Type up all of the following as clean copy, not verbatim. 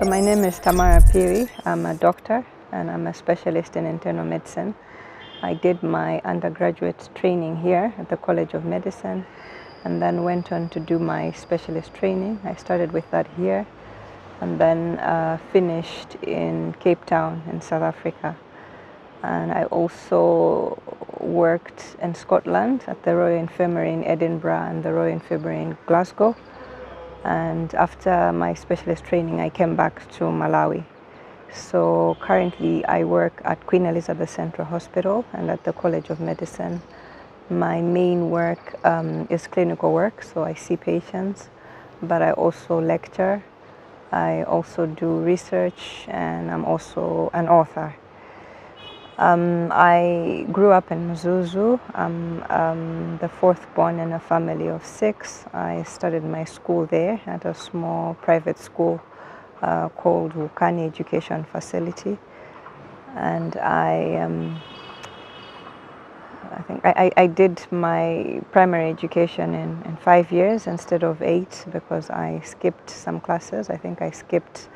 So my name is Tamara Phiri. I'm a doctor and I'm a specialist in internal medicine. I did my undergraduate training here at the College of Medicine and then went on to do my specialist training. I started with that here and then finished in Cape Town in South Africa. And I also worked in Scotland at the Royal Infirmary in Edinburgh and the Royal Infirmary in Glasgow. And after my specialist training, I came back to Malawi. So currently I work at Queen Elizabeth Central Hospital and at the College of Medicine. My main work is clinical work, so I see patients, but I also lecture, I also do research, and I'm also an author. I grew up in Mzuzu. I'm the fourth born in a family of 6. I started my school there at a small private school called Wukani Education Facility. And I think I did my primary education in 5 years instead of 8 because I skipped some classes. I think I skipped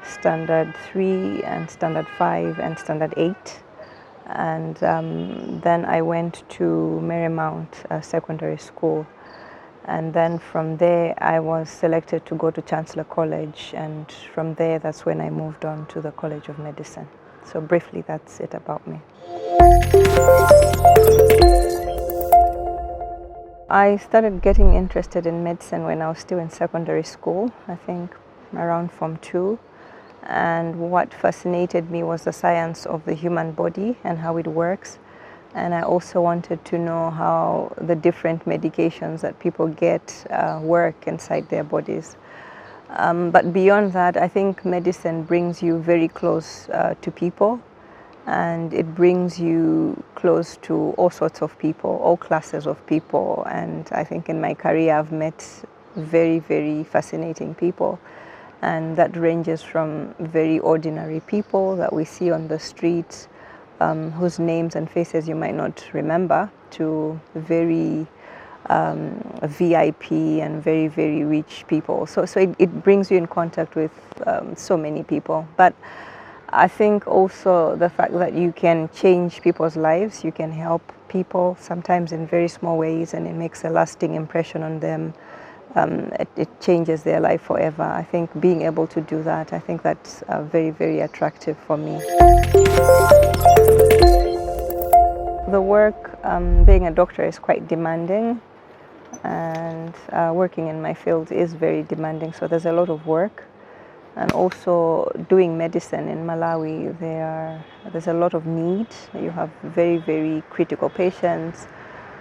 Standard 3 and Standard 5 and Standard 8. And then I went to Marymount Secondary School. And then from there, I was selected to go to Chancellor College. And from there, that's when I moved on to the College of Medicine. So briefly, that's it about me. I started getting interested in medicine when I was still in secondary school, I think around Form 2. And what fascinated me was the science of the human body and how it works. And I also wanted to know how the different medications that people get work inside their bodies. But beyond that, I think medicine brings you very close to people, and it brings you close to all sorts of people, all classes of people. And I think in my career, I've met very, very fascinating people. And that ranges from very ordinary people that we see on the streets, whose names and faces you might not remember, to very VIP and very, very rich people. So it brings you in contact with so many people. But I think also the fact that you can change people's lives, you can help people sometimes in very small ways, and it makes a lasting impression on them. It changes their life forever. I think being able to do that, I think that's very, very attractive for me. The work, being a doctor, is quite demanding, and working in my field is very demanding, so there's a lot of work. And also doing medicine in Malawi, there's a lot of need. You have very, very critical patients.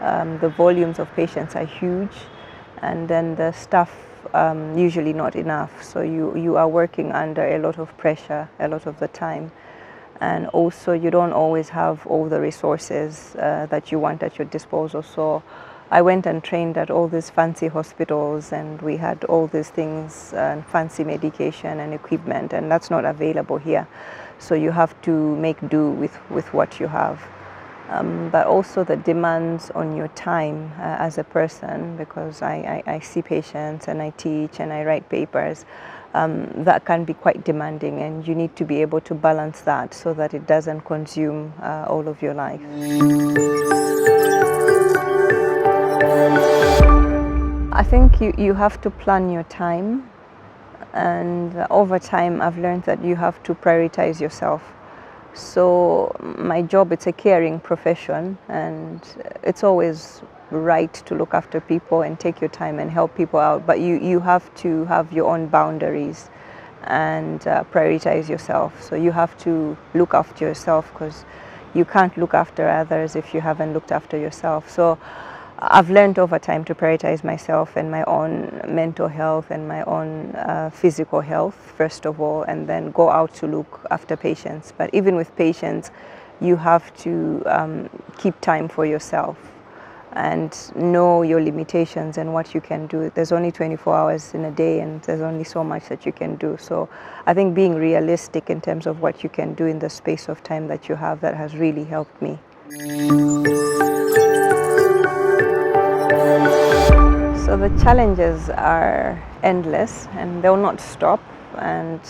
The volumes of patients are huge. And then the staff usually not enough, so you are working under a lot of pressure a lot of the time, and also you don't always have all the resources that you want at your disposal. So I went and trained at all these fancy hospitals, and we had all these things and fancy medication and equipment, and that's not available here, so you have to make do with what you have. But also the demands on your time as a person, because I see patients and I teach and I write papers, that can be quite demanding, and you need to be able to balance that so that it doesn't consume all of your life. I think you have to plan your time, and over time I've learned that you have to prioritize yourself. So my job, it's a caring profession, and it's always right to look after people and take your time and help people out, but you have to have your own boundaries and prioritize yourself. So you have to look after yourself, because you can't look after others if you haven't looked after yourself. So I've learned over time to prioritize myself and my own mental health and my own physical health, first of all, and then go out to look after patients. But even with patients, you have to keep time for yourself and know your limitations and what you can do. There's only 24 hours in a day, and there's only so much that you can do. So I think being realistic in terms of what you can do in the space of time that you have, that has really helped me. So the challenges are endless, and they'll not stop. And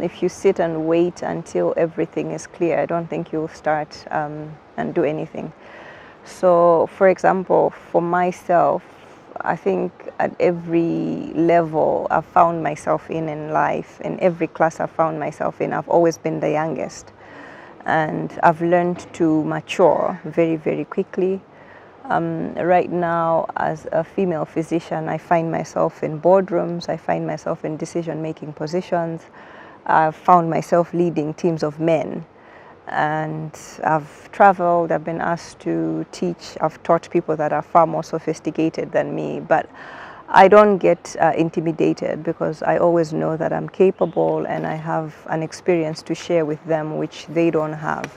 if you sit and wait until everything is clear, I don't think you'll start and do anything. So, for example, for myself, I think at every level I've found myself in life, in every class I've found myself in, I've always been the youngest. And I've learned to mature very, very quickly. Right now, as a female physician, I find myself in boardrooms, I find myself in decision-making positions. I've found myself leading teams of men. And I've traveled, I've been asked to teach, I've taught people that are far more sophisticated than me, but I don't get intimidated, because I always know that I'm capable and I have an experience to share with them which they don't have.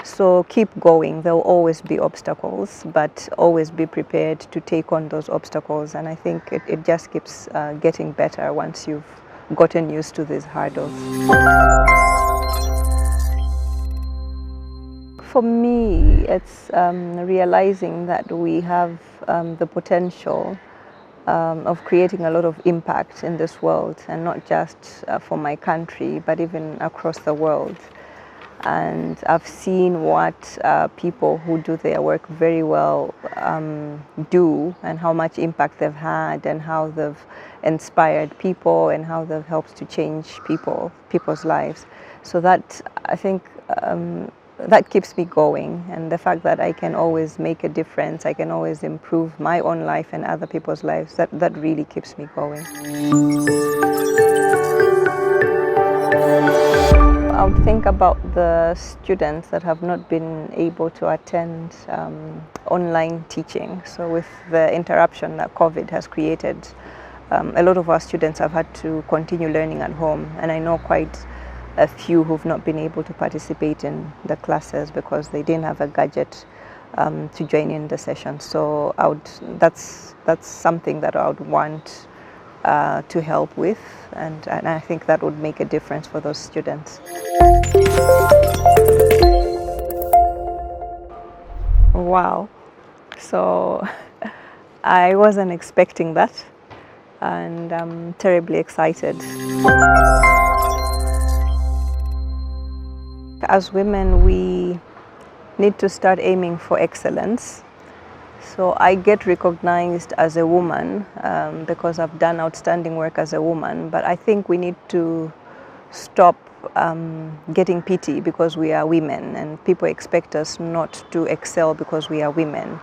So keep going. There will always be obstacles, but always be prepared to take on those obstacles, and I think it just keeps getting better once you've gotten used to these hurdles. For me, it's realizing that we have the potential of creating a lot of impact in this world, and not just for my country, but even across the world. And I've seen what people who do their work very well do, and how much impact they've had, and how they've inspired people, and how they've helped to change people's lives. So that, I think, that keeps me going, and the fact that I can always make a difference, I can always improve my own life and other people's lives, that really keeps me going. I would think about the students that have not been able to attend online teaching. So with the interruption that COVID has created, a lot of our students have had to continue learning at home, and I know quite a few who've not been able to participate in the classes because they didn't have a gadget to join in the session. So that's something that I would want to help with, and I think that would make a difference for those students. Wow. So I wasn't expecting that, and I'm terribly excited. As women, we need to start aiming for excellence. So I get recognized as a woman because I've done outstanding work as a woman, but I think we need to stop getting pity because we are women, and people expect us not to excel because we are women.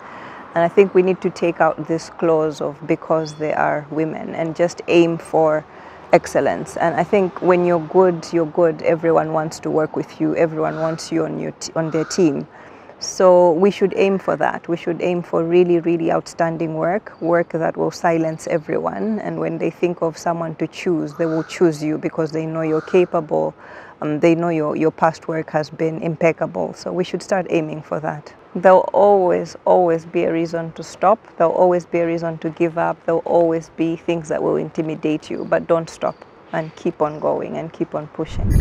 And I think we need to take out this clause of because they are women, and just aim for excellence. And I think when you're good, you're good. Everyone wants to work with you. Everyone wants you on their team. So we should aim for that. We should aim for really, really outstanding work that will silence everyone. And when they think of someone to choose, they will choose you because they know you're capable. They know your past work has been impeccable. So we should start aiming for that. There'll always be a reason to stop. There'll always be a reason to give up. There'll always be things that will intimidate you, but don't stop, and keep on going and keep on pushing.